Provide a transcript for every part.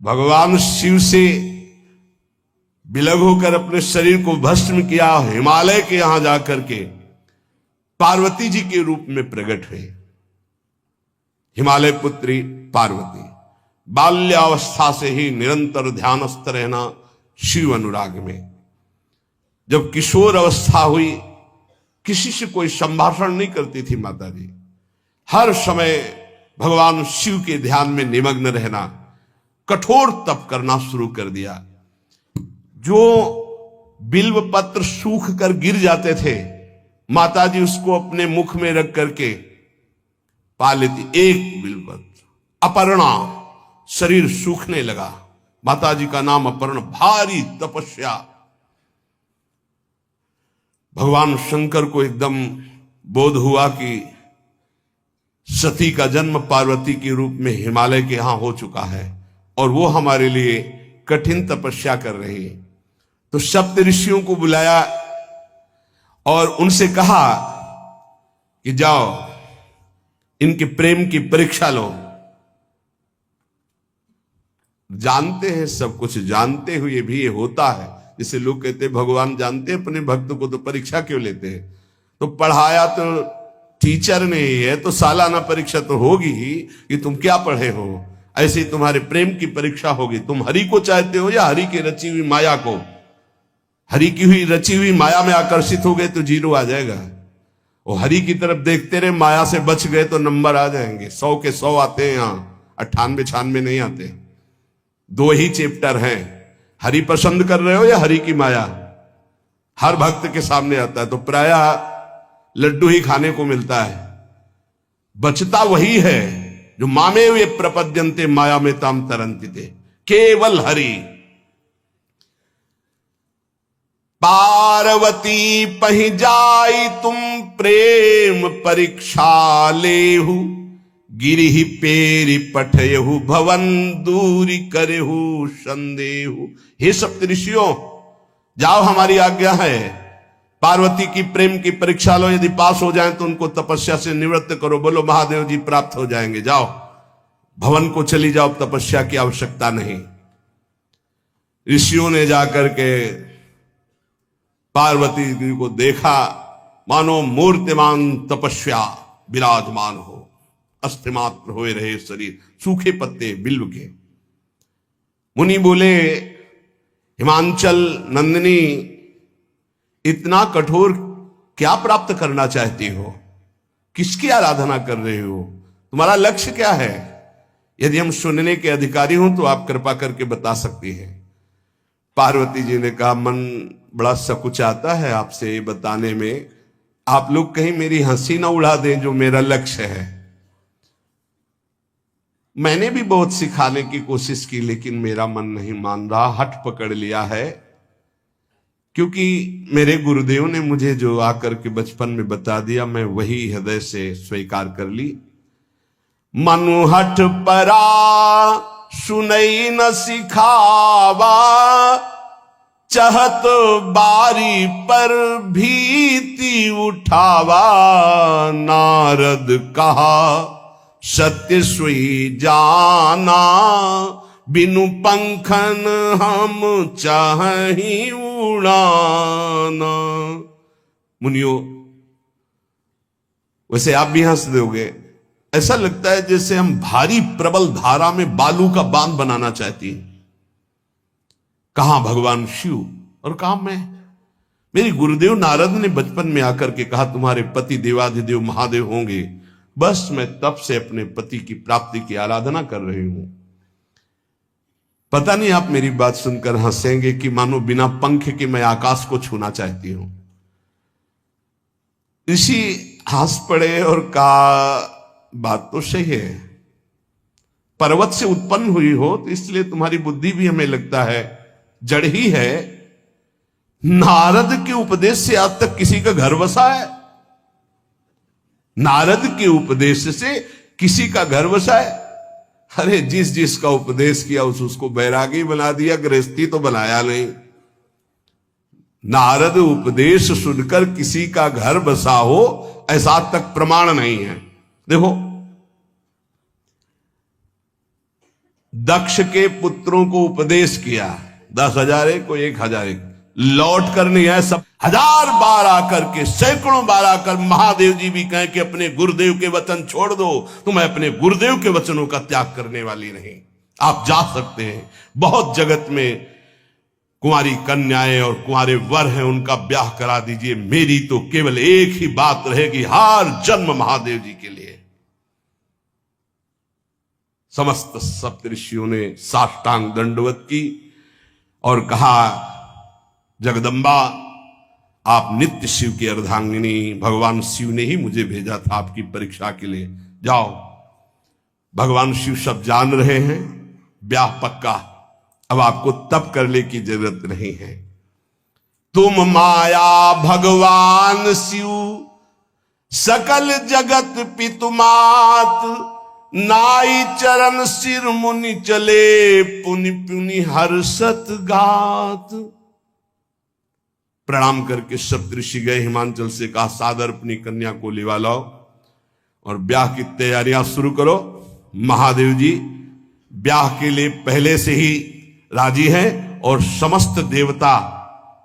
भगवान शिव से विलग होकर अपने शरीर को भस्म किया, हिमालय के यहां जाकर के पार्वती जी के रूप में प्रकट हुए। हिमालय पुत्री पार्वती बाल्यावस्था से ही निरंतर ध्यानस्थ रहना शिव अनुराग में। जब किशोर अवस्था हुई, किसी से कोई संभाषण नहीं करती थी माता जी, हर समय भगवान शिव के ध्यान में निमग्न रहना, कठोर तप करना शुरू कर दिया। जो बिल्व पत्र सूख कर गिर जाते थे, माता जी उसको अपने मुख में रख करके पा लेती। एक बिल्व पत्र, अपर्णा, शरीर सूखने लगा। माता जी का नाम अपर्णा, भारी तपस्या। भगवान शंकर को एकदम बोध हुआ कि सती का जन्म पार्वती के रूप में हिमालय के यहां हो चुका है और वो हमारे लिए कठिन तपस्या कर रही है। तो सप्त ऋषियों को बुलाया और उनसे कहा कि जाओ इनके प्रेम की परीक्षा लो। जानते हैं, सब कुछ जानते हुए भी ये होता है। जैसे लोग कहते हैं भगवान जानते हैं अपने भक्त को, तो परीक्षा क्यों लेते हैं? तो पढ़ाया तो टीचर ने है, तो सालाना परीक्षा तो होगी ही कि तुम क्या पढ़े हो। ऐसे ही तुम्हारे प्रेम की परीक्षा होगी। तुम हरि को चाहते हो या हरि की रची हुई माया को? हरि की हुई रची हुई माया में आकर्षित हो गए तो जीरो आ जाएगा। वो हरि की तरफ देखते रहे, माया से बच गए तो नंबर आ जाएंगे। 100 के 100 आते हैं, यहाँ 98 96 नहीं आते। 2 ही चैप्टर हैं, हरि पसंद कर रहे हो या हरि की माया। हर भक्त के सामने आता है तो प्रायः लड्डू ही खाने को मिलता है। बचता वही है जो मामे वे प्रपद्यन्ते माया में ताम तरंतिते, केवल हरि। पार्वती पहि जाई तुम प्रेम परीक्षा लेहु, गिरिहि पेरि पठयहु भवन दूरी करेहु संदेहु। हे सप्तऋषियों, जाओ, हमारी आज्ञा है। पार्वती की प्रेम की परीक्षा लो, यदि पास हो जाएं तो उनको तपस्या से निवृत्त करो। बोलो महादेव जी प्राप्त हो जाएंगे। जाओ भवन को चली जाओ, तपस्या की आवश्यकता नहीं। ऋषियों ने जाकर के पार्वती जी को देखा, मानो मूर्तिमान तपस्या विराजमान हो, अस्थिमात्र हुए रहे शरीर, सूखे पत्ते बिल्व के। मुनि बोले, हिमांचल नंदिनी, इतना कठोर क्या प्राप्त करना चाहती हो? किसकी आराधना कर रहे हो? तुम्हारा लक्ष्य क्या है? यदि हम सुनने के अधिकारी हों तो आप कृपा करके बता सकती हैं। पार्वती जी ने कहा, मन बड़ा सकुचाता है आपसे बताने में। आप लोग कहीं मेरी हंसी ना उड़ा दें जो मेरा लक्ष्य है। मैंने भी बहुत सिखाने की कोशिश की, लेकिन मेरा मन नहीं मान रहा, हठ पकड़ लिया है। क्योंकि मेरे गुरुदेव ने मुझे जो आकर के बचपन में बता दिया, मैं वही हृदय से स्वीकार कर ली। मनु हठ परा सुनई न सिखावा, चहत बारी पर भीति उठावा। नारद कहा सत्य सोई जाना, बिनु पंखन हम चाहि उड़ाना। मुनियो, वैसे आप भी हंस दोगे। ऐसा लगता है जैसे हम भारी प्रबल धारा में बालू का बांध बनाना चाहती हैं। कहां भगवान शिव और कहां मैं? मेरे गुरुदेव नारद ने बचपन में आकर के कहा, तुम्हारे पति देवाधिदेव महादेव होंगे। बस मैं तब से अपने पति की प्राप्ति की आराधना कर रही हूं। पता नहीं आप मेरी बात सुनकर हंसेंगे कि मानो बिना पंख के मैं आकाश को छूना चाहती हूं। ऋषि हंस पड़े और कहा, बात तो सही है, पर्वत से उत्पन्न हुई हो तो इसलिए तुम्हारी बुद्धि भी हमें लगता है जड़ ही है। नारद के उपदेश से आज तक किसी का घर बसा है? नारद के उपदेश से किसी का घर बसा है? अरे जिस का उपदेश किया उसको बैरागी बना दिया, गृहस्थी तो बनाया नहीं। नारद उपदेश सुनकर किसी का घर बसा हो ऐसा तक प्रमाण नहीं है। देखो, दक्ष के पुत्रों को उपदेश किया, 10,000 एक को 1,000 एक, लौट कर नहीं है, सब 1000 बार आकर के, सैकड़ों बार आकर महादेव जी भी कहें कि अपने गुरुदेव के वचन छोड़ दो, तुम्हें अपने गुरुदेव के वचनों का त्याग करने वाली नहीं। आप जा सकते हैं, बहुत जगत में कुंवारी कन्याएं और कुंवारे वर हैं, उनका ब्याह करा दीजिए। मेरी तो केवल एक ही बात रहेगी, हर जन्म महादेव जी के लिए। समस्त सप्तऋषियों ने साष्टांग दंडवत की और कहा, जगदम्बा आप नित्य शिव की अर्धांगिनी, भगवान शिव ने ही मुझे भेजा था आपकी परीक्षा के लिए, जाओ। भगवान शिव सब जान रहे हैं, ब्याह पक्का, अब आपको तप करने की जरूरत नहीं है। तुम माया भगवान शिव, सकल जगत पितुमात, नाई चरण सिर मुनि चले, पुनि पुनि हर्षत गात। प्रणाम करके सप्तऋषि गए, हिमांचल से कहा, सादर अपनी कन्या को लिवा लाओ और ब्याह की तैयारियां शुरू करो। महादेव जी ब्याह के लिए पहले से ही राजी हैं और समस्त देवता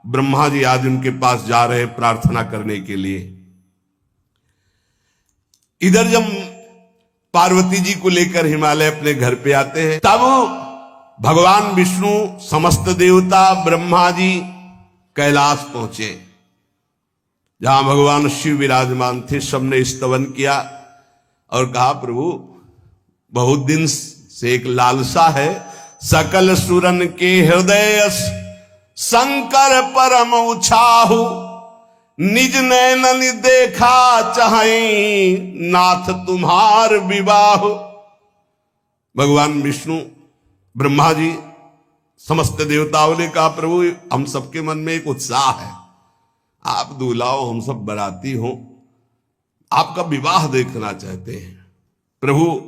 ब्रह्मा जी आज उनके पास जा रहे प्रार्थना करने के लिए। इधर जब पार्वती जी को लेकर हिमालय अपने घर पे आते हैं, तब भगवान विष्णु, समस्त देवता, ब्रह्मा जी कैलाश पहुंचे, जहां भगवान शिव विराजमान थे। सबने स्तवन किया और कहा, प्रभु बहुत दिन से एक लालसा है, सकल सुरन के हृदय शंकर परम उछाहु, निज नैनन देखा चाहे, नाथ तुम्हार विवाह। भगवान विष्णु, ब्रह्मा जी, समस्त देवताओं ने कहा, प्रभु हम सबके मन में एक उत्साह है, आप दूल्हा हो, हम सब बराती हो, आपका विवाह देखना चाहते हैं। प्रभु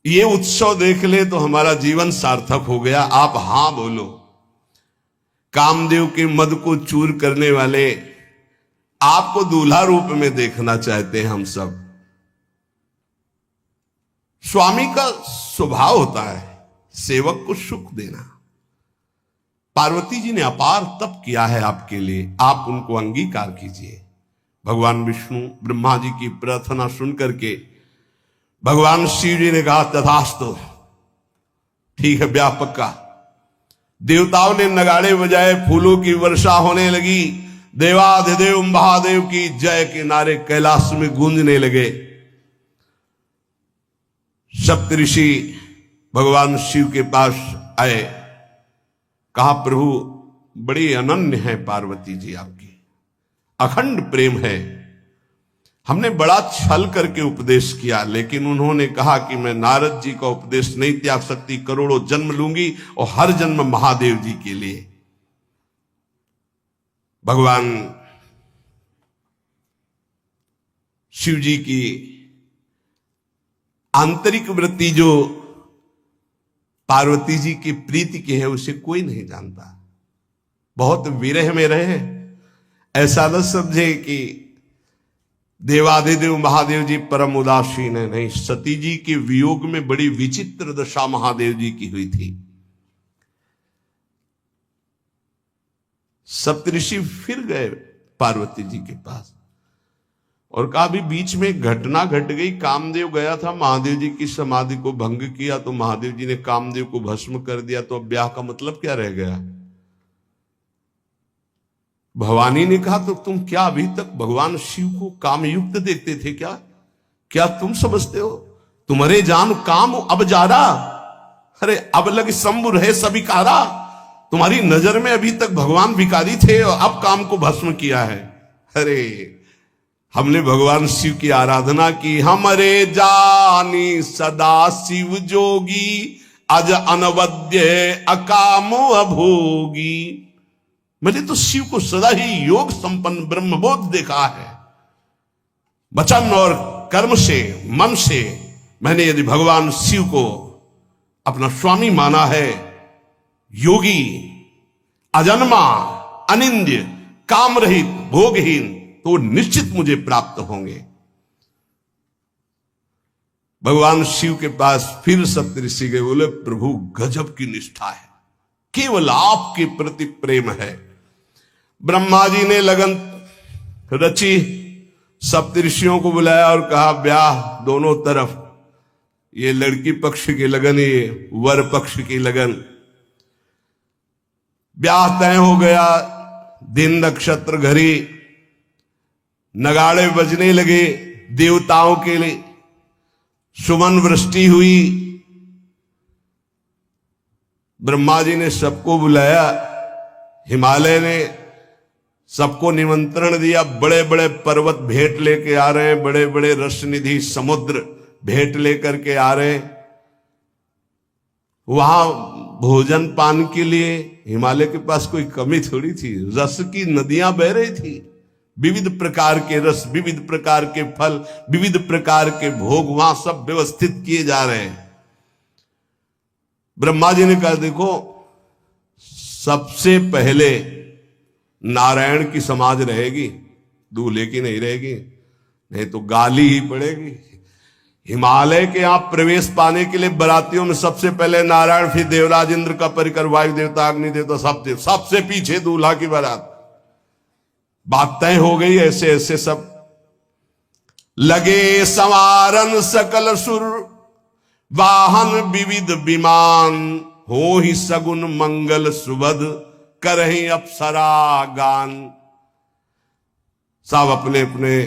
ये उत्सव देख ले तो हमारा जीवन सार्थक हो गया, आप हां बोलो। कामदेव के मद को चूर करने वाले आपको दूल्हा रूप में देखना चाहते हैं हम सब। स्वामी का स्वभाव होता है सेवक को सुख देना। पार्वती जी ने अपार तप किया है आपके लिए, आप उनको अंगीकार कीजिए। भगवान विष्णु, ब्रह्मा जी की प्रार्थना सुन करके भगवान शिव जी ने कहा, तथास्तु, ठीक है, ब्याह पक्का। देवताओं ने नगाड़े बजाए, फूलों की वर्षा होने लगी, देवाधिदेव महादेव की जय के नारे कैलाश में गूंजने लगे। सप्तऋषि भगवान शिव के पास आए, कहा, प्रभु बड़ी अनन्य है पार्वती जी आपकी, अखंड प्रेम है, हमने बड़ा छल करके उपदेश किया, लेकिन उन्होंने कहा कि मैं नारद जी का उपदेश नहीं त्याग सकती, करोड़ों जन्म लूंगी और हर जन्म महादेव जी के लिए। भगवान शिव जी की आंतरिक वृत्ति जो पार्वती जी की प्रीति की है, उसे कोई नहीं जानता। बहुत विरह में रहे, ऐसा न समझे कि देवाधिदेव महादेव जी परम उदासीन है, नहीं। सती जी के वियोग में बड़ी विचित्र दशा महादेव जी की हुई थी। सप्तऋषि फिर गए पार्वती जी के पास और कहा, भी बीच में घटना घट गई, कामदेव गया था महादेव जी की समाधि को भंग किया, तो महादेव जी ने कामदेव को भस्म कर दिया, तो अब ब्याह का मतलब क्या रह गया। भवानी ने कहा, तो तुम क्या अभी तक भगवान शिव को कामयुक्त देखते थे क्या? क्या तुम समझते हो तुम्हारे जान काम अब जा रहा? अरे अब लग शंभु रहे सबिकारा। तुम्हारी नजर में अभी तक भगवान भिखारी थे और अब काम को भस्म किया है। अरे हमने भगवान शिव की आराधना की, हमरे जानी सदा शिव जोगी, अज अनवद्य अकामो अभोगी। मैंने तो शिव को सदा ही योग संपन्न ब्रह्मबोध देखा है। वचन और कर्म से, मन से मैंने यदि भगवान शिव को अपना स्वामी माना है, योगी, अजन्मा, अनिंद्य, काम रहित, भोगहीन, तो निश्चित मुझे प्राप्त होंगे। भगवान शिव के पास फिर सप्तऋषि गए, बोले प्रभु गजब की निष्ठा है, केवल आपके प्रति प्रेम है। ब्रह्मा जी ने लगन रची, सप्तऋषियों को बुलाया और कहा ब्याह दोनों तरफ, ये लड़की पक्ष की लगन, ये वर पक्ष की लगन। ब्याह तय हो गया, दिन नक्षत्र घड़ी, नगाड़े बजने लगे देवताओं के लिए, सुमन वृष्टि हुई। ब्रह्मा जी ने सबको बुलाया, हिमालय ने सबको निमंत्रण दिया, बड़े बड़े पर्वत भेंट लेके आ रहे हैं, बड़े बड़े रसनिधि समुद्र भेंट लेकर के आ रहे हैं। वहां भोजन पान के लिए हिमालय के पास कोई कमी थोड़ी थी, रस की नदियां बह रही थी, विविध प्रकार के रस, विविध प्रकार के फल, विविध प्रकार के भोग वहां सब व्यवस्थित किए जा रहे हैं। ब्रह्मा जी ने कहा देखो, सबसे पहले नारायण की समाज रहेगी, दूल्हे की नहीं रहेगी, नहीं तो गाली ही पड़ेगी। हिमालय के यहां प्रवेश पाने के लिए बरातियों में सबसे पहले नारायण, फिर देवराज इंद्र का परिकर, वायु देवता, अग्नि देवता, सब देव, सबसे पीछे दूल्हा की बारात। बात तय हो गई। ऐसे ऐसे सब लगे संवारन सकल सुर, वाहन विविध विमान, हो ही सगुन मंगल सुबद, करहि अप्सरा गान। सब अपने अपने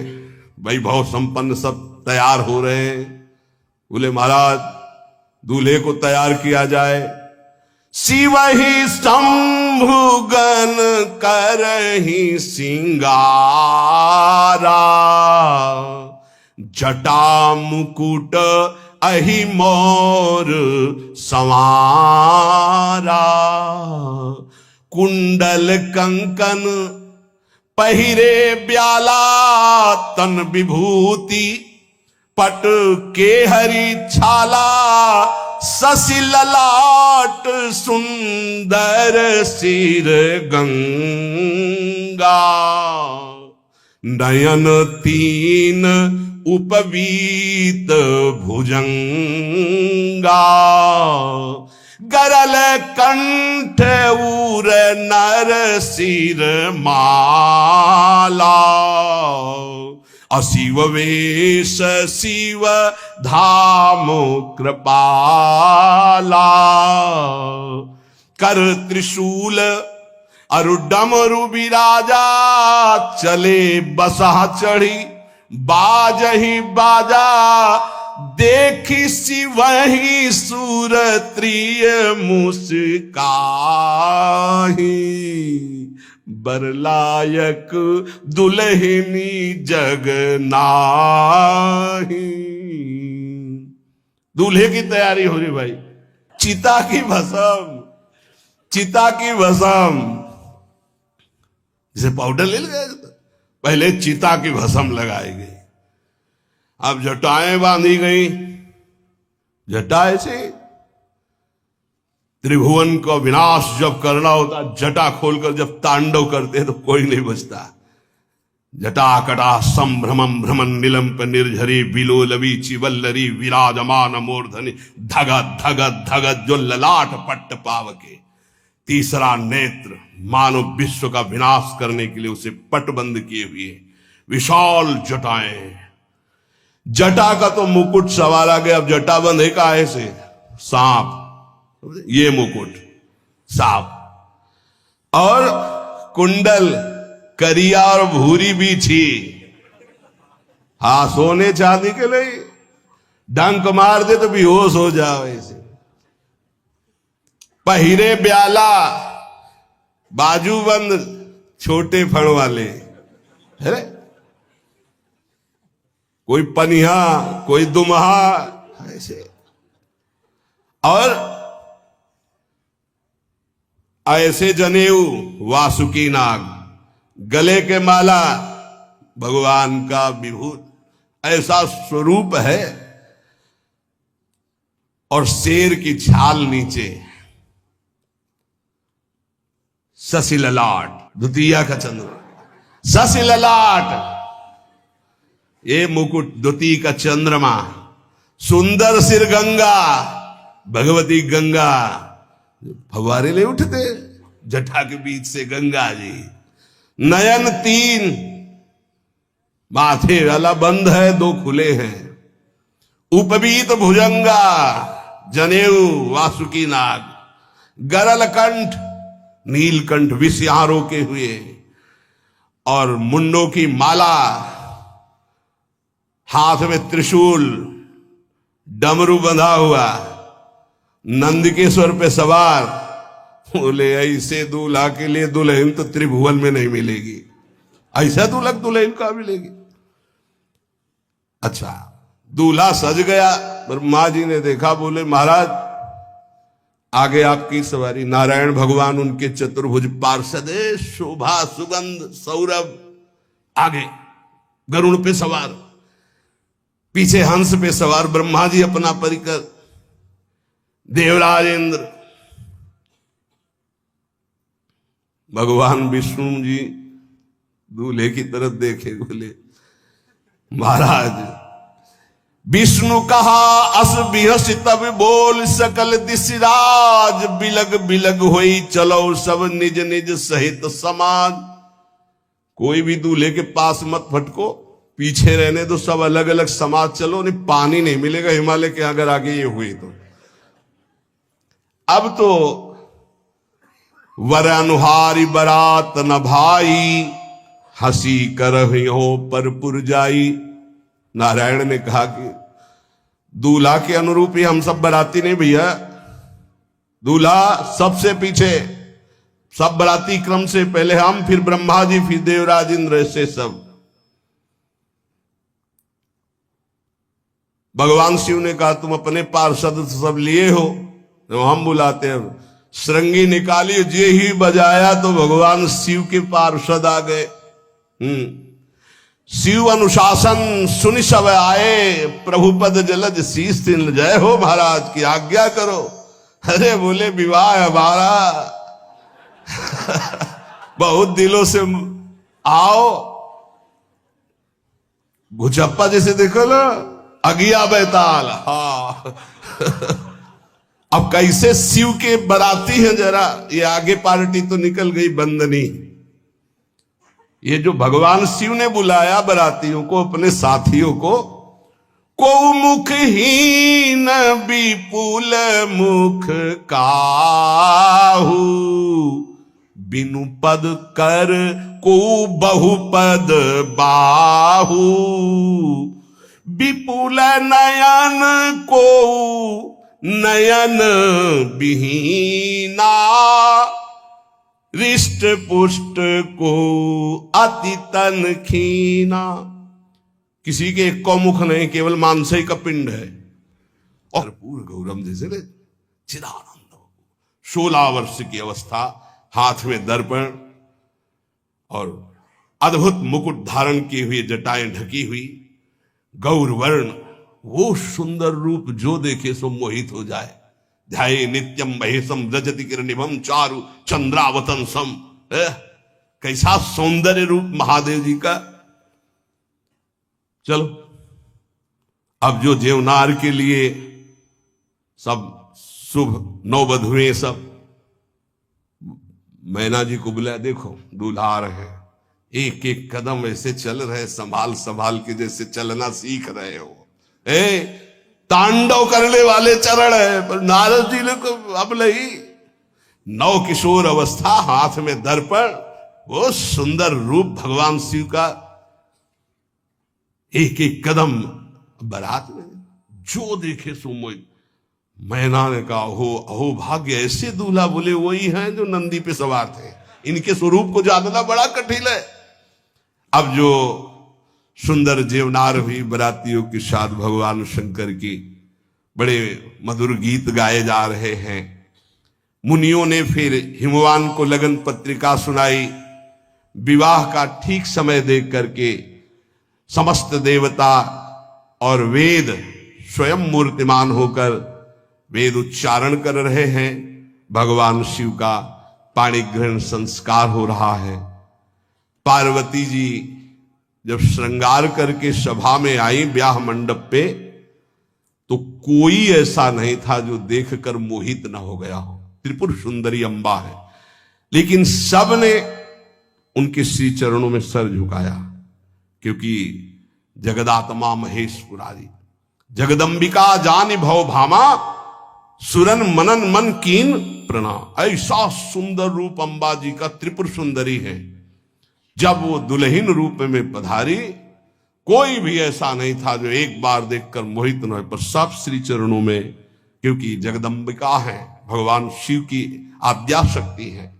वैभव संपन्न सब तैयार हो रहे हैं। बोले महाराज दूल्हे को तैयार किया जाए। शिव ही शंभुगन करहि सिंगारा, जटा मुकुट अहि मोर संवारा, कुंडल कंकन पहिरे ब्याला, तन विभूति पट के हरि छाला, शशि ललाट सुंदर सिर गंगा, नयन तीन उपवीत भुजंगा, गरल कंठ उर नर सिर माला, अशिव वेश शिव धाम कृपाला, कर त्रिशूल अरु डमरु विराजा, चले बसहा चढ़ी बाजही बाजा, देखी शिवहि सुरत्रिय मुस्काही, बरलायक दुल्हनी जग नाही। दूल्हे की तैयारी हो रही भाई, चिता की भस्म, चिता की भस्म, जैसे पाउडर ले गए, पहले चिता की भस्म लगाई गई, अब जटाएं बांधी गई। जटा ऐसे त्रिभुवन का विनाश जब करना होता, जटा खोलकर जब तांडव करते तो कोई नहीं बचता। जटाकटा संभ्रमं भ्रमण निलंप निर्झरी, विलोलवी चिवल्लरी विराजमान मूर्धनि, धगत धगत धगत जो ललाट पट्ट पावके। तीसरा नेत्र मानव विश्व का विनाश करने के लिए उसे पटबंद किए हुए विशाल जटाएं। जटा का तो मुकुट सवारा गया, अब जटा बंद है का ऐसे सांप, ये मुकुट सांप, और कुंडल करिया और भूरी भी थी। हाँ, सोने चांदी के लिए डंक मार दे तो बेहोश हो जाओ ऐसे। पहिरे ब्याला, बाजूबंद छोटे फण वाले है, कोई पनिहा कोई दुमहा ऐसे, और ऐसे जनेऊ वासुकी नाग, गले के माला भगवान का विभूत, ऐसा स्वरूप है, और शेर की छाल नीचे, शशि ललाट, द्वितीया का चंद्र, शशि ललाट, ये मुकुट द्वितीय का चंद्रमा, सुंदर सिर गंगा, भगवती गंगा, फव्वारे ले उठते जटा के बीच से गंगा जी। नयन 3, माथे वाला बंद है, 2 खुले हैं। उपवीत भुजंगा, जनेऊ वासुकी नाग, गरल कंठ, नीलकंठ विष यहां रोके हुए, और मुंडों की माला, हाथ में त्रिशूल, डमरू बंधा हुआ, नंदकेश्वर पे सवार। बोले ऐसे दूल्हा के लिए दुल्हन तो त्रिभुवन में नहीं मिलेगी, ऐसा दूल्हा दुल्हन का मिलेगी। अच्छा, दूल्हा सज गया, ब्रह्मा जी ने देखा, बोले महाराज आगे आपकी सवारी। नारायण भगवान उनके चतुर्भुज पार्षद, शोभा सुगंध सौरभ, आगे गरुड़ पे सवार, पीछे हंस पे सवार ब्रह्मा जी अपना परिकर, देवराज इंद्र, भगवान विष्णु जी दूल्हे की तरफ देखे, बोले महाराज विष्णु कहा अस बिहस तब बोल सकल दिशराज, बिलग बिलग होई चलो सब निज निज सहित समाज। कोई भी दूल्हे के पास मत फटको, पीछे रहने दो, सब अलग अलग समाज चलो, नहीं पानी नहीं मिलेगा हिमालय के अगर आगे ये हुई तो। अब तो वर अनुहारी बरात न भाई, हंसी करहियो पर पुरजाई। नारायण ने कहा कि दूल्हा के अनुरूप ही हम सब बराती नहीं भैया, दूल्हा सबसे पीछे, सब बराती क्रम से पहले हम, फिर ब्रह्मा जी, फिर देवराज इंद्र, से सब। भगवान शिव ने कहा तुम अपने पार्षद सब लिए हो, तो हम बुलाते हैं। श्रृंगी निकाली, जे ही बजाया तो भगवान शिव के पार्षद आ गए। शिव अनुशासन सुनि सब आए, प्रभुपद जलज शीस तिल, जय हो महाराज की आज्ञा करो। अरे बोले विवाह हमारा बहुत दिलों से आओ। घुचप्पा जैसे देखो ना, अगिया बैताल। हाँ अब कैसे शिव के बराती हैं, जरा ये आगे पार्टी तो निकल गई बंदनी। ये जो भगवान शिव ने बुलाया बरातियों को, अपने साथियों को मुखहीन विपुल मुख काहू, बिनु पद कर को बहुपद बाहू, विपुल नयन को नयन विहीना, रिष्ट पुष्ट को अति तन खीना। किसी के एक को मुख नहीं, केवल मांसई का पिंड है, और पूर्ण गौरम जैसे चिदानंद। 16 वर्ष की अवस्था, हाथ में दर्पण और अद्भुत मुकुट धारण किए हुए, जटाएं ढकी हुई, गौर वर्ण, वो सुंदर रूप जो देखे सो मोहित हो जाए। ध्याये नित्यम महेशम रजति किरणिभम चारु चंद्रावतन सम। कैसा सौंदर्य रूप महादेव जी का। चलो अब जो जेवनार के लिए सब शुभ नौवधुएं सब मैना जी को बुलाया, देखो दूल्हा आ रहे हैं, एक एक कदम ऐसे चल रहे, संभाल संभाल के जैसे चलना सीख रहे हो। तांडव करने वाले चरण है, पर नारद जी ने को अब नहीं। नौ किशोर अवस्था, हाथ में दर्पण, वो सुंदर रूप भगवान शिव का, एक एक कदम बारात में जो देखे सो मोहित। मैना ने कहा हो अहो भाग्य, ऐसे दूल्हा बोले वही हैं जो नंदी पे सवार थे, इनके स्वरूप को जानना बड़ा कठिन है। अब जो सुंदर जेवनार हुई बरातियों के साथ भगवान शंकर की बड़े मधुर गीत गाए जा रहे हैं। मुनियों ने फिर हिमवान को लगन पत्रिका सुनाई। विवाह का ठीक समय देख करके समस्त देवता और वेद स्वयं मूर्तिमान होकर वेद उच्चारण कर रहे हैं। भगवान शिव का पाणी ग्रहण संस्कार हो रहा है। पार्वती जी जब श्रृंगार करके सभा में आई ब्याह मंडप पे, तो कोई ऐसा नहीं था जो देखकर मोहित न हो गया हो। त्रिपुर सुंदरी अंबा है, लेकिन सब ने उनके श्री चरणों में सर झुकाया, क्योंकि जगदात्मा महेश पुरारी, जगदंबिका जानि भव भामा, सुरन मनन मन कीन प्रणाम। ऐसा सुंदर रूप अंबा जी का त्रिपुर सुंदरी है। जब वो दुल्हन रूप में पधारी, कोई भी ऐसा नहीं था जो एक बार देखकर मोहित न हो, पर सब श्री चरणों में, क्योंकि जगदंबिका है, भगवान शिव की आद्या शक्ति है।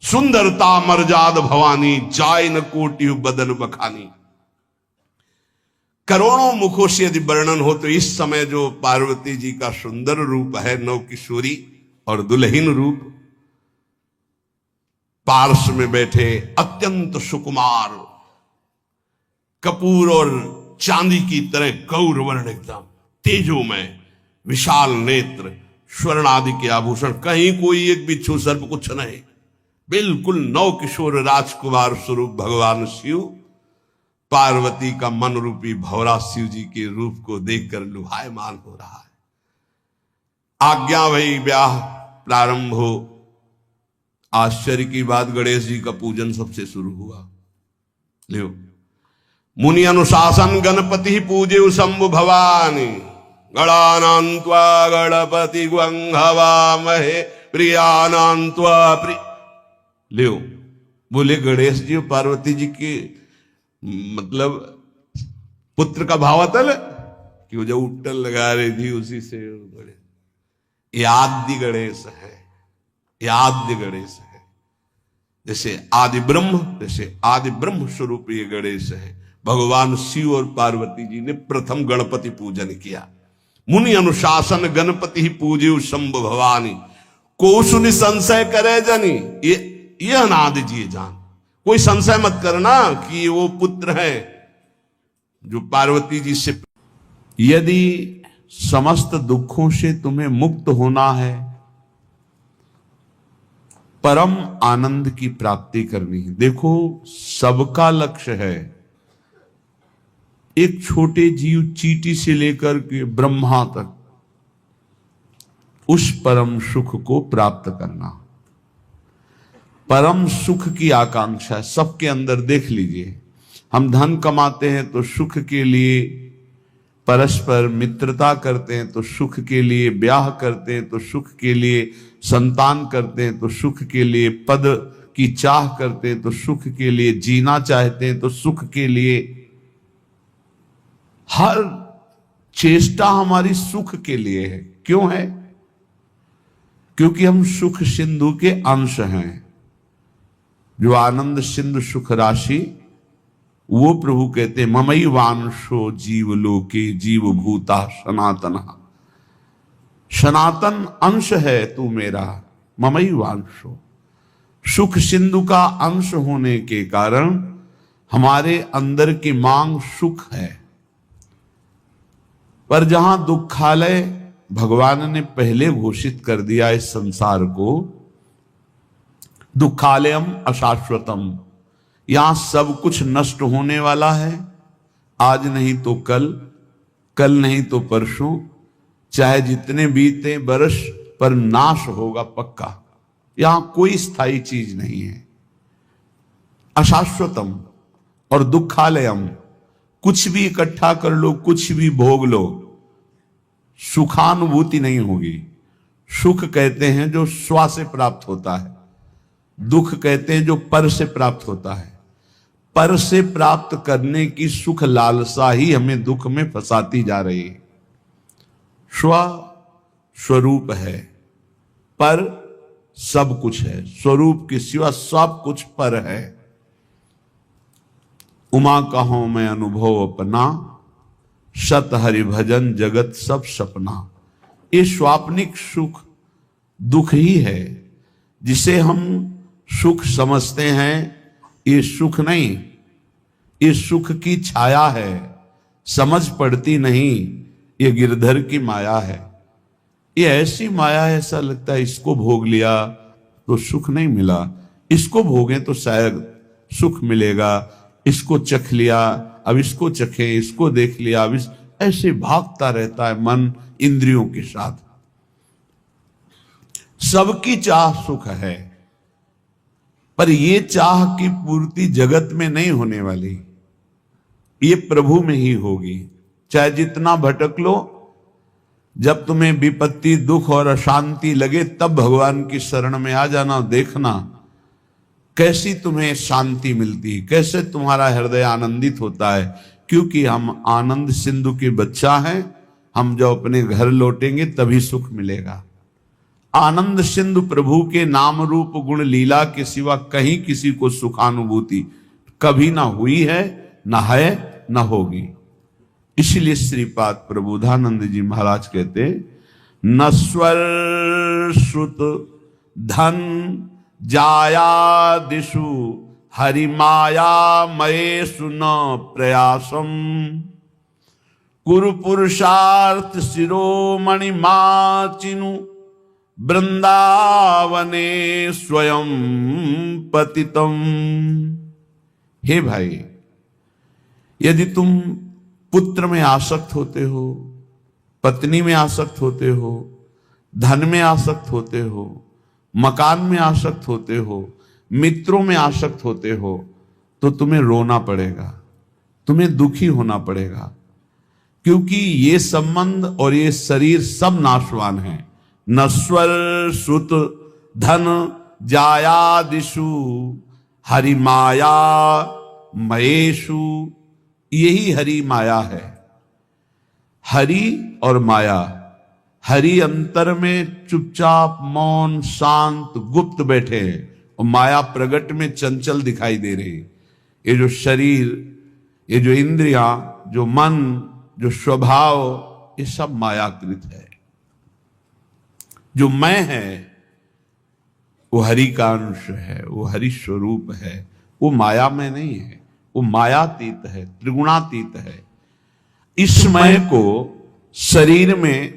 सुंदरता मर्जाद भवानी, जाय न कोटि बदन बखानी। करोड़ों मुखों से यदि वर्णन हो तो इस समय जो पार्वती जी का सुंदर रूप है, नव किशोरी और दुल्हन रूप, पार्श में बैठे अत्यंत सुकुमार, कपूर और चांदी की तरह गौर वर्ण, एकदम तेजोमय, विशाल नेत्र, स्वर्ण आदि के आभूषण, कहीं कोई एक बिच्छू सर्प कुछ नहीं, बिल्कुल नव किशोर राजकुमार स्वरूप भगवान शिव। पार्वती का मन रूपी भौरा शिव जी के रूप को देखकर लुभायमान हो रहा है। आज्ञा भई, ब्याह प्रारंभ हो। आश्चर्य की बात, गणेश जी का पूजन सबसे शुरू हुआ। लियो, मुनि अनुशासन गणपति पूजे शंभु भवानी, गणानान्त्वा गणपति ग्वंहवामहे प्रियानान्त्वा प्रिय। लियो, बोले गणेश जी और पार्वती जी के मतलब पुत्र का भावातल कि वो जो उट्टल लगा रही थी उसी से गणेश, ये आदि गणेश है, ये आद्य गणेश है। जैसे आदि ब्रह्म, जैसे आदि ब्रह्म स्वरूप ये गणेश है। भगवान शिव और पार्वती जी ने प्रथम गणपति पूजन किया। मुनि अनुशासन गणपति ही पूजे शंभु भवानी, को सुनि संशय करे जनी। ये अनादि जी जान, कोई संशय मत करना कि वो पुत्र है जो पार्वती जी से। यदि समस्त दुखों से तुम्हें मुक्त होना है, परम आनंद की प्राप्ति करनी है, देखो सबका लक्ष्य है एक छोटे जीव चींटी से लेकर के ब्रह्मा तक उस परम सुख को प्राप्त करना। परम सुख की आकांक्षा सबके अंदर। देख लीजिए, हम धन कमाते हैं तो सुख के लिए, परस्पर मित्रता करते हैं तो सुख के लिए, ब्याह करते हैं तो सुख के लिए, संतान करते हैं तो सुख के लिए, पद की चाह करते हैं तो सुख के लिए, जीना चाहते हैं तो सुख के लिए। हर चेष्टा हमारी सुख के लिए है। क्यों है? क्योंकि हम सुख सिंधु के अंश हैं। जो आनंद सिंधु सुख राशि, वो प्रभु कहते हैं ममई वांशो जीव लोके जीव भूता सनातन। सनातन अंश है तू मेरा, ममई वांशो। सुख सिंधु का अंश होने के कारण हमारे अंदर की मांग सुख है। पर जहां दुखालय भगवान ने पहले घोषित कर दिया इस संसार को, दुखालयम अशाश्वतम, यहां सब कुछ नष्ट होने वाला है। आज नहीं तो कल, कल नहीं तो परसों, चाहे जितने बीते बरस, पर नाश होगा पक्का। यहां कोई स्थायी चीज नहीं है। अशाश्वतम और दुखालयम, कुछ भी इकट्ठा कर लो, कुछ भी भोग लो, सुखानुभूति नहीं होगी। सुख कहते हैं जो स्व से प्राप्त होता है, दुख कहते हैं जो पर से प्राप्त होता है। पर से प्राप्त करने की सुख लालसा ही हमें दुख में फंसाती जा रही है। स्व स्वरूप है, पर सब कुछ है। स्वरूप के सिवा सब कुछ पर है। उमा कहो मैं अनुभव अपना, सत हरि भजन जगत सब सपना। ये स्वाप्निक सुख दुख ही है। जिसे हम सुख समझते हैं, ये सुख नहीं, ये सुख की छाया है, समझ पड़ती नहीं। ये गिरधर की माया है। ये ऐसी माया है, ऐसा लगता है इसको भोग लिया तो सुख नहीं मिला, इसको भोगें तो शायद सुख मिलेगा। इसको चख लिया, अब इसको चखें, इसको देख लिया, अब ऐसे भागता रहता है मन इंद्रियों के साथ। सबकी चाह सुख है, पर ये चाह की पूर्ति जगत में नहीं होने वाली, ये प्रभु में ही होगी। चाहे जितना भटक लो, जब तुम्हें विपत्ति, दुख और अशांति लगे तब भगवान की शरण में आ जाना, देखना कैसी तुम्हें शांति मिलती, कैसे तुम्हारा हृदय आनंदित होता है। क्योंकि हम आनंद सिंधु के बच्चा हैं, हम जब अपने घर लौटेंगे तभी सुख मिलेगा। आनंद सिंधु प्रभु के नाम रूप गुण लीला के सिवा कहीं किसी को सुखानुभूति कभी ना हुई है, ना है, ना होगी। इसलिए श्रीपाद प्रबोधानंद जी महाराज कहते, नस्वर श्रुत धन जाया दिशु हरि माया मयेषु न प्रयासम कुरु पुरुषार्थ शिरोमणि माचिनु वृंदावने स्वयं पतितम। हे भाई, यदि तुम पुत्र में आसक्त होते हो, पत्नी में आसक्त होते हो, धन में आसक्त होते हो, मकान में आसक्त होते हो, मित्रों में आसक्त होते हो, तो तुम्हें रोना पड़ेगा, तुम्हें दुखी होना पड़ेगा। क्योंकि ये संबंध और ये शरीर सब नाशवान है। नश्वर सुत धन जायादिषु हरि माया मयेषु, यही हरि माया है। हरि और माया, हरि अंतर में चुपचाप मौन शांत गुप्त बैठे हैं, और माया प्रगट में चंचल दिखाई दे रही। ये जो शरीर, ये जो इंद्रियां, जो मन, जो स्वभाव, ये सब मायाकृत है। जो मैं है वो हरि का अंश है, वो हरि स्वरूप है, वो माया में नहीं है, वो मायातीत है, त्रिगुणातीत है। इस मय को शरीर में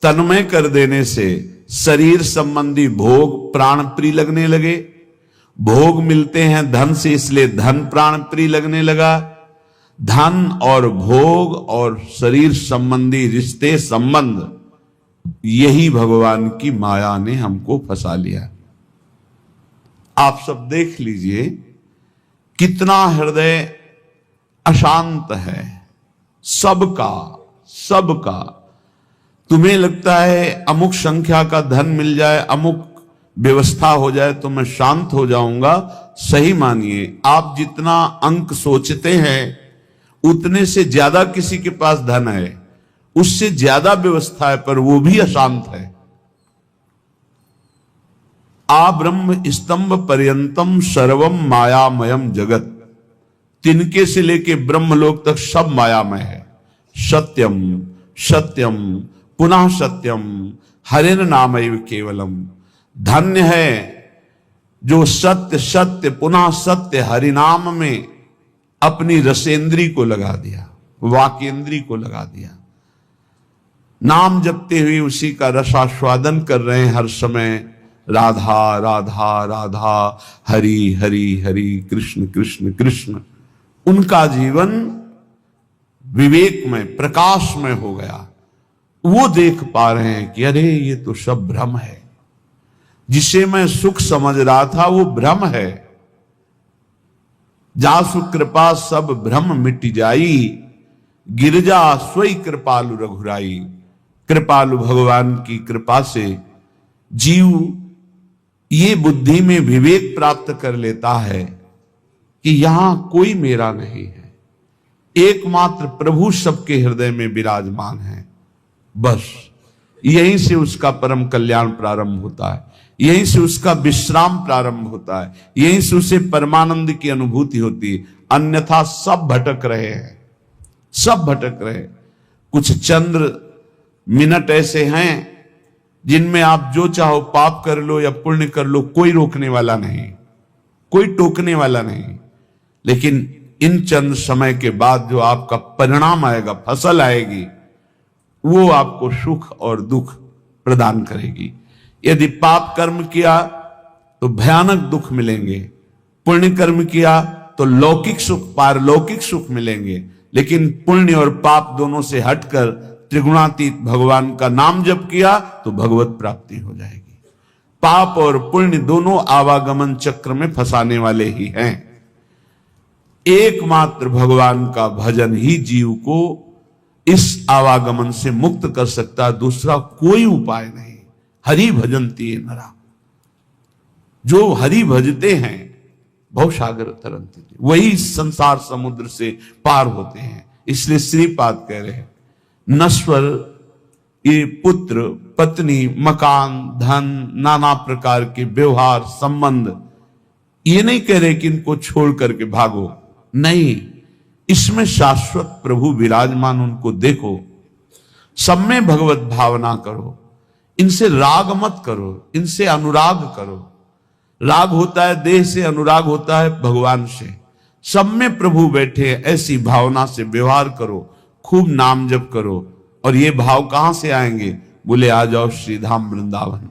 तन्मय कर देने से शरीर संबंधी भोग प्राण प्रिय लगने लगे। भोग मिलते हैं धन से, इसलिए धन प्राण प्रिय लगने लगा। धन और भोग और शरीर संबंधी रिश्ते संबंध, यही भगवान की माया ने हमको फंसा लिया। आप सब देख लीजिए कितना हृदय अशांत है सबका सबका। तुम्हें लगता है अमुक संख्या का धन मिल जाए, अमुक व्यवस्था हो जाए तो मैं शांत हो जाऊंगा। सही मानिए, आप जितना अंक सोचते हैं उतने से ज्यादा किसी के पास धन है, उससे ज्यादा व्यवस्था है, पर वो भी अशांत है। आ ब्रह्म स्तंभ पर्यंतम सर्वम मायामयम जगत, तिनके से लेके ब्रह्मलोक तक सब मायामय है। सत्यम सत्यम पुनः सत्यम हरेन नामैव केवलम। धन्य है जो सत्य सत्य पुनः सत्य हरिनाम में अपनी रसेंद्री को लगा दिया, वाकेंद्री को लगा दिया। नाम जपते हुए उसी का रसास्वादन कर रहे हैं हर समय। राधा राधा राधा, हरि हरि हरि, कृष्ण कृष्ण कृष्ण। उनका जीवन विवेक में प्रकाश में हो गया। वो देख पा रहे हैं कि अरे ये तो सब भ्रम है, जिसे मैं सुख समझ रहा था वो भ्रम है। जासु कृपा सब भ्रम मिट जाई, गिरजा सोई कृपालु रघुराई। कृपालु भगवान की कृपा से जीव ये बुद्धि में विवेक प्राप्त कर लेता है कि यहां कोई मेरा नहीं है, एकमात्र प्रभु सबके हृदय में विराजमान है। बस यहीं से उसका परम कल्याण प्रारंभ होता है, यहीं से उसका विश्राम प्रारंभ होता है, यहीं से उसे परमानंद की अनुभूति होती है। अन्यथा सब भटक रहे हैं, सब भटक रहे हैं। कुछ चंद्र मिनट ऐसे हैं जिनमें आप जो चाहो पाप कर लो या पुण्य कर लो, कोई रोकने वाला नहीं, कोई टोकने वाला नहीं। लेकिन इन चंद समय के बाद जो आपका परिणाम आएगा, फसल आएगी, वो आपको सुख और दुख प्रदान करेगी। यदि पाप कर्म किया तो भयानक दुख मिलेंगे, पुण्य कर्म किया तो लौकिक सुख पारलौकिक सुख मिलेंगे। लेकिन पुण्य और पाप दोनों से हटकर त्रिगुणातीत भगवान का नाम जप किया तो भगवत प्राप्ति हो जाएगी। पाप और पुण्य दोनों आवागमन चक्र में फंसाने वाले ही हैं। एकमात्र भगवान का भजन ही जीव को इस आवागमन से मुक्त कर सकता, दूसरा कोई उपाय नहीं। हरि भजन्ति ये नरा, जो हरि भजते हैं भवसागर तरंति, वही संसार समुद्र से पार होते हैं। इसलिए श्रीपाद कह रहे हैं नश्वर ये पुत्र पत्नी मकान धन नाना प्रकार के व्यवहार संबंध, ये नहीं कह रहे कि इनको छोड़ करके भागो, नहीं, इसमें शाश्वत प्रभु विराजमान, उनको देखो, सब में भगवत भावना करो, इनसे राग मत करो, इनसे अनुराग करो। राग होता है देह से, अनुराग होता है भगवान से। सब में प्रभु बैठे, ऐसी भावना से व्यवहार करो, खूब नाम जप करो। और ये भाव कहां से आएंगे? बोले आ जाओ श्रीधाम वृंदावन।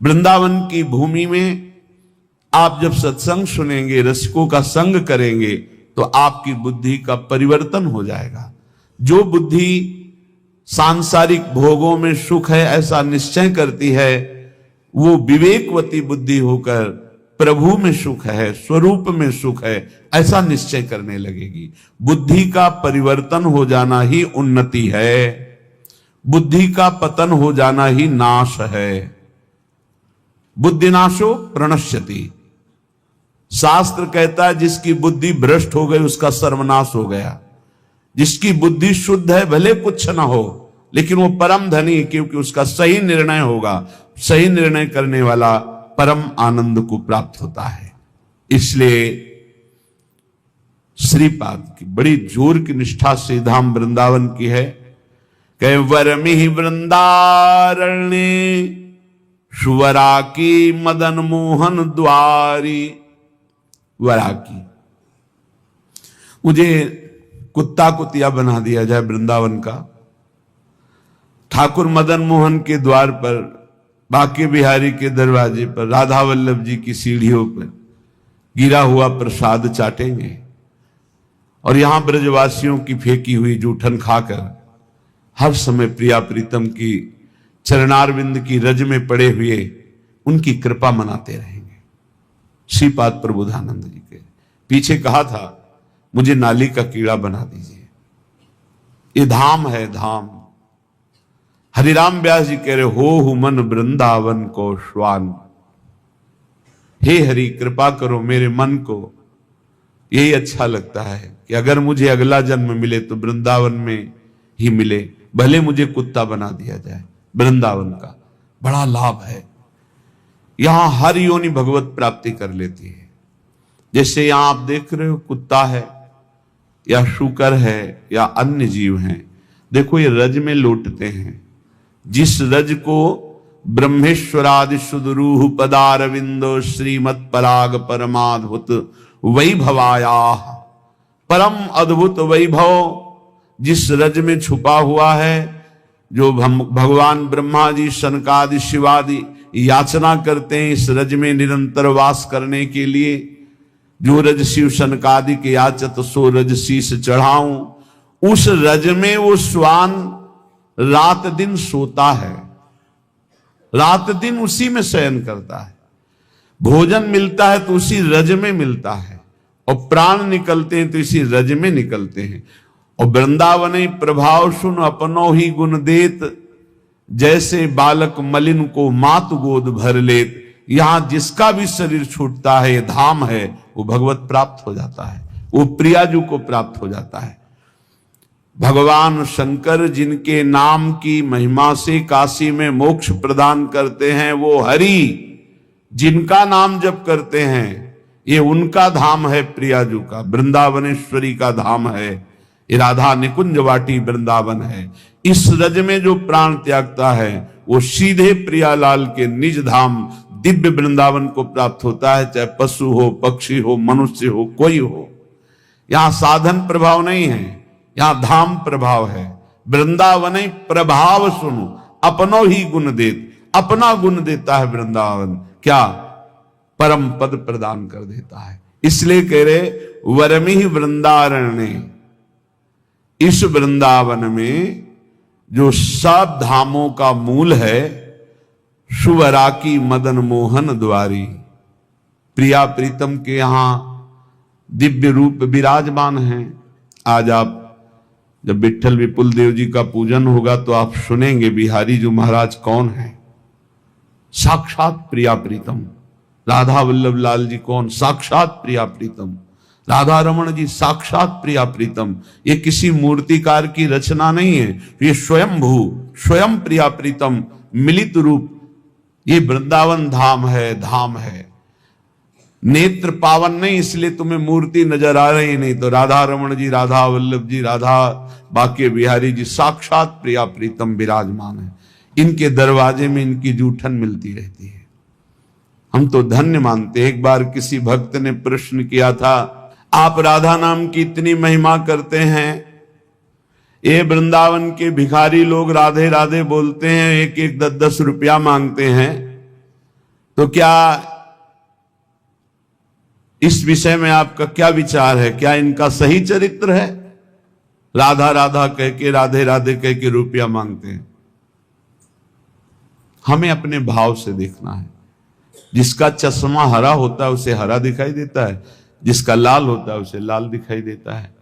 वृंदावन की भूमि में आप जब सत्संग सुनेंगे, रसिकों का संग करेंगे, तो आपकी बुद्धि का परिवर्तन हो जाएगा। जो बुद्धि सांसारिक भोगों में सुख है ऐसा निश्चय करती है, वो विवेकवती बुद्धि होकर प्रभु में सुख है, स्वरूप में सुख है, ऐसा निश्चय करने लगेगी। बुद्धि का परिवर्तन हो जाना ही उन्नति है, बुद्धि का पतन हो जाना ही नाश है। बुद्धिनाशो प्रणश्यति, शास्त्र कहता है जिसकी बुद्धि भ्रष्ट हो गई उसका सर्वनाश हो गया। जिसकी बुद्धि शुद्ध है भले कुछ ना हो, लेकिन वो परम धनी, क्योंकि उसका सही निर्णय होगा। सही निर्णय करने वाला परम आनंद को प्राप्त होता है। इसलिए श्रीपाद की बड़ी जोर की निष्ठा श्री धाम वृंदावन की है। कहे वरमिहि वृंदारण्य सुवरा की मदन मोहन द्वारी। वरा की, मुझे कुत्ता कुतिया बना दिया जाए वृंदावन का। ठाकुर मदन मोहन के द्वार पर, बांके बिहारी के दरवाजे पर, राधा वल्लभ जी की सीढ़ियों पर गिरा हुआ प्रसाद चाटेंगे और यहां ब्रजवासियों की फेंकी हुई जूठन खाकर हर समय प्रिया प्रीतम की चरणारविंद की रज में पड़े हुए उनकी कृपा मनाते रहेंगे। श्रीपाद प्रबोधानंद जी के पीछे कहा था मुझे नाली का कीड़ा बना दीजिए, ये धाम है धाम। हरिराम व्यास जी कह रहे हो मन वृंदावन को श्वान। हे हरि कृपा करो मेरे मन को, यही अच्छा लगता है कि अगर मुझे अगला जन्म मिले तो वृंदावन में ही मिले, भले मुझे कुत्ता बना दिया जाए। वृंदावन का बड़ा लाभ है, यहां हर योनि भगवत प्राप्ति कर लेती है। जैसे यहां आप देख रहे हो कुत्ता है या शूकर है या अन्य जीव हैं, देखो ये रज में लौटते हैं। जिस रज को ब्रह्मेश्वरादि सुदरूह पदारविंदो श्रीमत् पराग परमाद्भुत वैभवाया, परम अद्भुत वैभव जिस रज में छुपा हुआ है, जो भगवान ब्रह्मा जी सनकादि शिवादि याचना करते हैं इस रज में निरंतर वास करने के लिए। जो रज शिव सनकादि के याचत सो रज शीस चढ़ाऊं, उस रज में वो श्वान रात दिन सोता है, रात दिन उसी में शयन करता है। भोजन मिलता है तो उसी रज में मिलता है, और प्राण निकलते हैं तो इसी रज में निकलते हैं। और वृंदावन प्रभाव सुन अपनो ही गुण देत, जैसे बालक मलिन को मात गोद भर लेत। यहां जिसका भी शरीर छूटता है, ये धाम है, वो भगवत प्राप्त हो जाता है, वो प्रियाजू को प्राप्त हो जाता है। भगवान शंकर जिनके नाम की महिमा से काशी में मोक्ष प्रदान करते हैं, वो हरि जिनका नाम जप करते हैं, ये उनका धाम है प्रियाजू का, वृंदावनेश्वरी का धाम है। ये राधा निकुंज वाटी वृंदावन है। इस रज में जो प्राण त्यागता है वो सीधे प्रियालाल के निज धाम दिव्य वृंदावन को प्राप्त होता है, चाहे पशु हो, पक्षी हो, मनुष्य हो, कोई हो। यहां साधन प्रभाव नहीं है, यहां धाम प्रभाव है। वृंदावन प्रभाव सुनो अपनो ही गुण देत, अपना गुण देता है वृंदावन। क्या? परम पद प्रदान कर देता है। इसलिए कह रहे वरमिहि वृंदारण्य, इस वृंदावन में जो सब धामों का मूल है, शुवरा की मदन मोहन द्वारी, प्रिया प्रीतम के यहां दिव्य रूप विराजमान हैं। आज आप जब विट्ठल विपुल देव जी का पूजन होगा तो आप सुनेंगे बिहारी जी महाराज कौन है। साक्षात प्रिया प्रीतम। राधा वल्लभ लाल जी कौन? साक्षात प्रिया प्रीतम। राधा रमण जी साक्षात प्रिया प्रीतम। ये किसी मूर्तिकार की रचना नहीं है, ये स्वयंभू स्वयं प्रिया प्रीतम मिलित रूप ये वृंदावन धाम है। नेत्र पावन नहीं इसलिए तुम्हें मूर्ति नजर आ रही नहीं, तो राधा रमण जी, राधा वल्लभ जी, राधा बाके बिहारी जी साक्षात प्रिया प्रीतम विराजमान है। इनके दरवाजे में इनकी जूठन मिलती रहती है। हम तो धन्य मानते। एक बार किसी भक्त ने प्रश्न किया था, आप राधा नाम की इतनी महिमा करते हैं, ये वृंदावन के भिखारी लोग राधे राधे बोलते हैं, एक एक 10-10 रुपया मांगते हैं, तो क्या इस विषय में आपका क्या विचार है? क्या इनका सही चरित्र है? राधा राधा कह के, राधे राधे कह के रुपया मांगते हैं। हमें अपने भाव से देखना है। जिसका चश्मा हरा होता है उसे हरा दिखाई देता है, जिसका लाल होता है उसे लाल दिखाई देता है।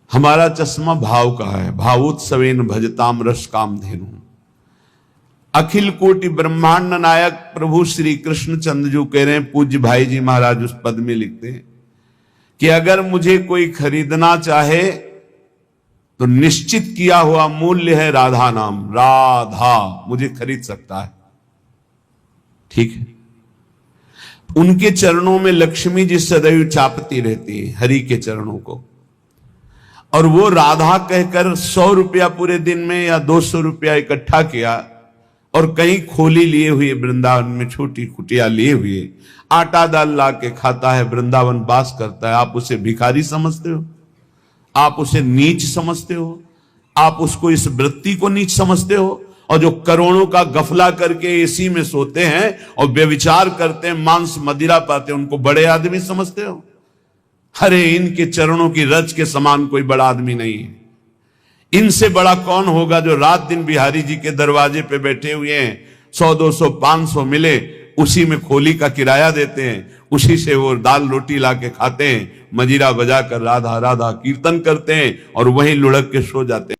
हमारा चश्मा भाव का है। भावोत्सवेन भजताम रस कामधेनु। अखिल कोटि ब्रह्मांड नायक प्रभु श्री कृष्ण चंद्र जो कह रहे हैं, पूज्य भाई जी महाराज उस पद में लिखते हैं कि अगर मुझे कोई खरीदना चाहे तो निश्चित किया हुआ मूल्य है राधा नाम। राधा मुझे खरीद सकता है, ठीक है। उनके चरणों में लक्ष्मी जी सदैव चापती रहती है, हरि के चरणों को। और वो राधा कहकर 100 रुपया पूरे दिन में या 200 रुपया इकट्ठा किया और कहीं खोली लिए हुए, वृंदावन में छोटी कुटिया लिए हुए आटा दाल ला के खाता है, वृंदावन वास करता है। आप उसे भिखारी समझते हो? आप उसे नीच समझते हो? आप उसको, इस वृत्ति को नीच समझते हो? और जो करोड़ों का गफला करके एसी में सोते हैं और व्यभिचार करते हैं, मांस मदिरा पाते हैं, उनको बड़े आदमी समझते हो? अरे इनके चरणों की रज के समान कोई बड़ा आदमी नहीं है। इनसे बड़ा कौन होगा जो रात दिन बिहारी जी के दरवाजे पे बैठे हुए हैं, 100 200 500 मिले उसी में खोली का किराया देते हैं, उसी से वो दाल रोटी ला के खाते हैं, मजीरा बजाकर राधा राधा कीर्तन करते हैं और वहीं लुढ़क के सो जाते हैं।